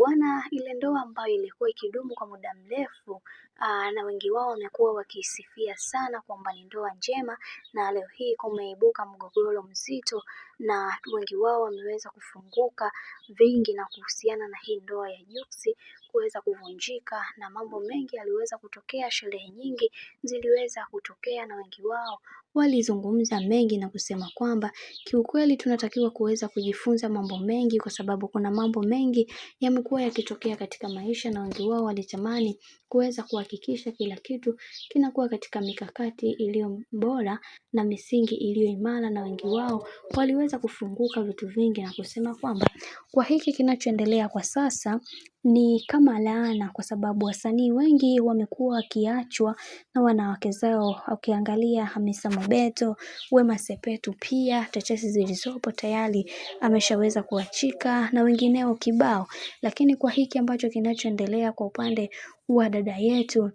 Bwana, ile ndoa ambayo ilikuwa ikidumu kwa muda mrefu na wengi wao wamekuwa wakisifia sana kwamba ni ndoa njema, na leo hii kumeibuka mgogoro mzito, na wengi wao wameweza kufunguka vingi na kuhusiana na hii ndoa ya Jux kuweza kuvunjika, na mambo mengi yaliweza kutokea, sherehe nyingi ziliweza kutokea, na wengi wao walizungumza mengi na kusema kwamba kiukweli tunatakiwa kuweza kujifunza mambo mengi, kwa sababu kuna mambo mengi yamekuwa yakitokea katika maisha, na wengi wao walitamani kuweza kuhakikisha kila kitu kinakuwa katika mikakati iliyo bora na misingi iliyo imara, na wengi wao waliweza kufunguka vitu vingi na kusema kwamba kwa hiki kinachoendelea kwa sasa ni kama laana, kwa sababu wasanii wengi wamekuwa wakiachwa na wanawake zao. Ukiangalia Hamisa Mobeto, Wema Sepetu, pia tetesi zilizopo tayari ameshaweza kuachika na wengineo kibao. Lakini kwa hiki ambacho kinachoendelea kwa upande wa dada yetu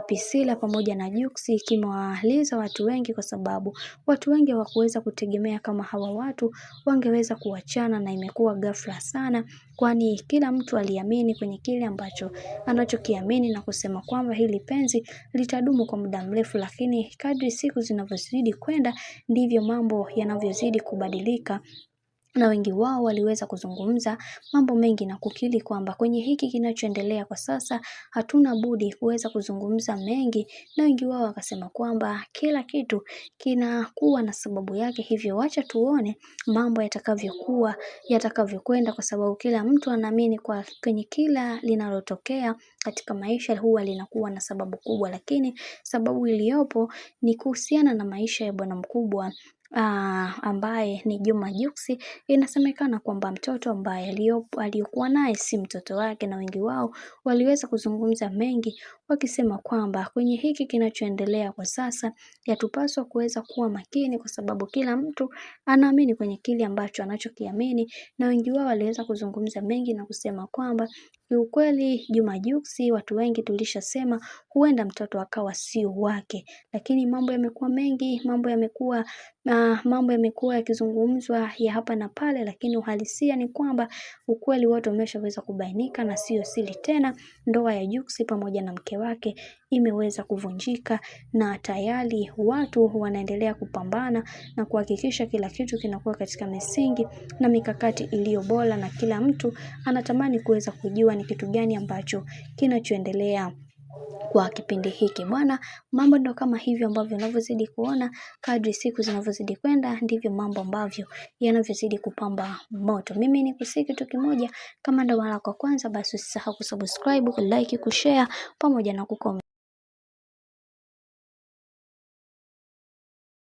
Priscilla pamoja na Jux kimewaliza watu wengi, kwa sababu watu wengi hawakuweza kutegemea kama hawa watu wangeweza kuachana, na imekuwa ghafla sana, kwani kila mtu aliamini kwenye kile ambacho anachokiamini na kusema kwamba hili penzi litadumu kwa muda mrefu. Lakini kadri siku zinavyozidi kwenda ndivyo mambo yanavyozidi kubadilika, na wengi wao waliweza kuzungumza mambo mengi na kukiri kwamba kwenye hiki kinachoendelea kwa sasa hatuna budi kuweza kuzungumza mengi, na wengi wao wakasema kwamba kila kitu kinakuwa na sababu yake, hivyo wacha tuone mambo yatakavyokwenda, kwa sababu kila mtu anaamini kwa kwenye kila linalotokea katika maisha huwa linakuwa na sababu kubwa, lakini sababu iliyopo ni kuhusiana na maisha ya bwana mkubwa ambaye ni Juma Jux. Inasemekana kwamba mtoto ambaye aliyokuwa naye si mtoto wake, na wengi wao waliweza kuzungumza mengi wakisema kwamba kwenye hiki kinachoendelea kwa sasa yatupaswa kuweza kuwa makini, kwa sababu kila mtu anaamini kwenye kile ambacho anachokiamini, na wengi wao waliweza kuzungumza mengi na kusema kwamba kiukweli Juma Jux, watu wengi tulishasema huenda mtoto akawa sio wake, lakini mambo yamekuwa mengi, mambo yamekuwa yakizungumzwa ya hapa na pale, lakini uhalisia ni kwamba ukweli wote umeshaweza kubainika, na sio siri tena. Ndoa ya Jux pamoja na mke wake imeweza kuvunjika, na tayari watu wanaendelea kupambana na kuhakikisha kila kitu kinakuwa katika misingi na mikakati iliyo bora, na kila mtu anatamani kuweza kujua ni kitu gani ambacho kinachoendelea kwa kipindi hiki. Bwana, mambo ndo kama hivyo ambavyo unavyozidi kuona, kadri siku zinavyozidi kwenda ndivyo mambo ambavyo yanavyozidi kupamba moto. Mimi ni kusiki kitu kimoja, kama ndo mara kwa kwanza basi usisahau kusubscribe, kulike, kushare pamoja na kucomment.